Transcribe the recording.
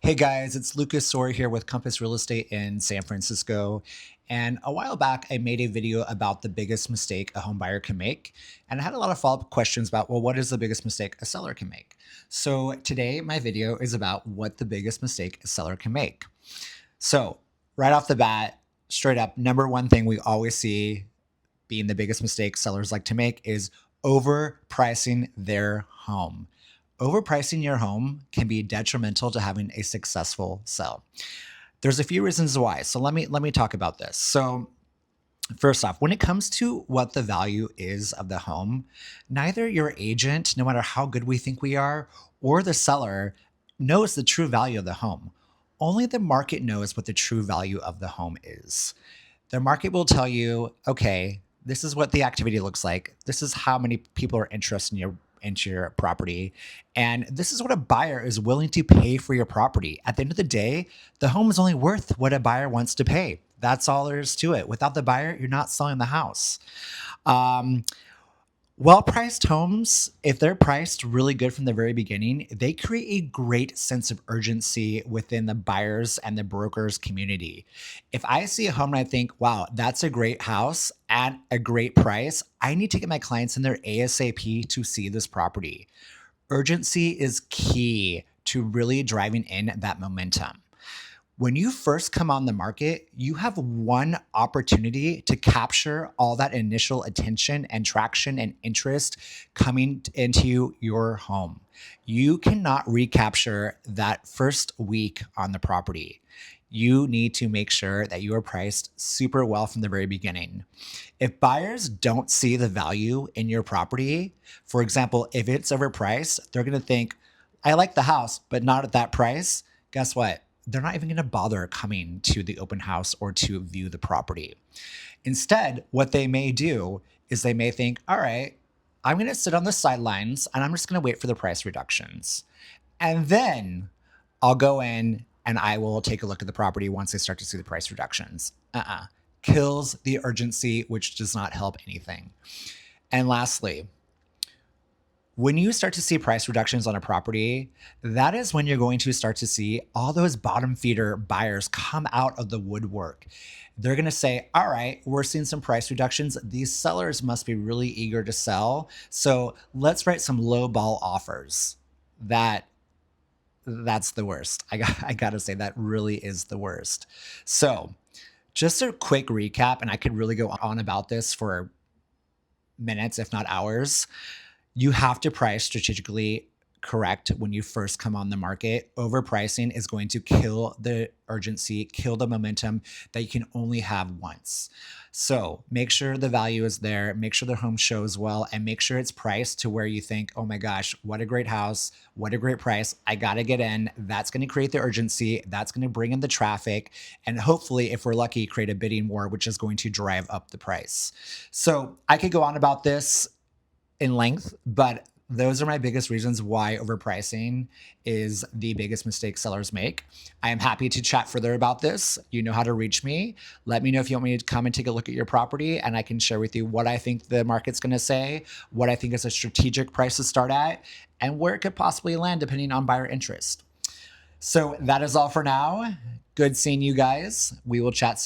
Hey guys, it's Lucas Soar here with Compass Real Estate in San Francisco. And a while back, I made a video about the biggest mistake a home buyer can make. And I had a lot of follow up questions about, well, what is the biggest mistake a seller can make? So today, my video is about what the biggest mistake a seller can make. So, right off the bat, straight up, number one thing we always see being the biggest mistake sellers like to make is overpricing their home. Overpricing your home can be detrimental to having a successful sell. There's a few reasons why. So let me talk about this. So first off, when it comes to what the value is of the home, neither your agent, no matter how good we think we are, or the seller knows the true value of the home. Only the market knows what the true value of the home is. The market will tell you, okay, this is what the activity looks like. This is how many people are interested in your property. And this is what a buyer is willing to pay for your property. At the end of the day, the home is only worth what a buyer wants to pay. That's all there is to it. Without the buyer, you're not selling the house. Um, well-priced homes, if they're priced really good from the very beginning, they create a great sense of urgency within the buyers and the brokers community. If I see a home and I think, wow, that's a great house at a great price, I need to get my clients in there ASAP to see this property. Urgency is key to really driving in that momentum. When you first come on the market, you have one opportunity to capture all that initial attention and traction and interest coming into your home. You cannot recapture that first week on the property. You need to make sure that you are priced super well from the very beginning. If buyers don't see the value in your property, for example, if it's overpriced, they're going to think, I like the house, but not at that price. Guess what? They're not even going to bother coming to the open house or to view the property. Instead, what they may do is they may think, all right, I'm going to sit on the sidelines and I'm just going to wait for the price reductions. And then I'll go in and I will take a look at the property once I start to see the price reductions. Kills the urgency, which does not help anything. And lastly, when you start to see price reductions on a property, that is when you're going to start to see all those bottom feeder buyers come out of the woodwork. They're going to say, all right, we're seeing some price reductions. These sellers must be really eager to sell. So let's write some low ball offers. That's the worst. I got to say that really is the worst. So just a quick recap, and I could really go on about this for minutes, if not hours. You have to price strategically correct when you first come on the market. Overpricing is going to kill the urgency, kill the momentum that you can only have once. So make sure the value is there, make sure the home shows well, and make sure it's priced to where you think, oh my gosh, what a great house, what a great price. I got to get in. That's going to create the urgency. That's going to bring in the traffic. And hopefully, if we're lucky, create a bidding war, which is going to drive up the price. So I could go on about this in length, but those are my biggest reasons why overpricing is the biggest mistake sellers make. I am happy to chat further about this. You know how to reach me. Let me know if you want me to come and take a look at your property, and I can share with you what I think the market's going to say, what I think is a strategic price to start at, and where it could possibly land depending on buyer interest. So that is all for now. Good seeing you guys. We will chat soon.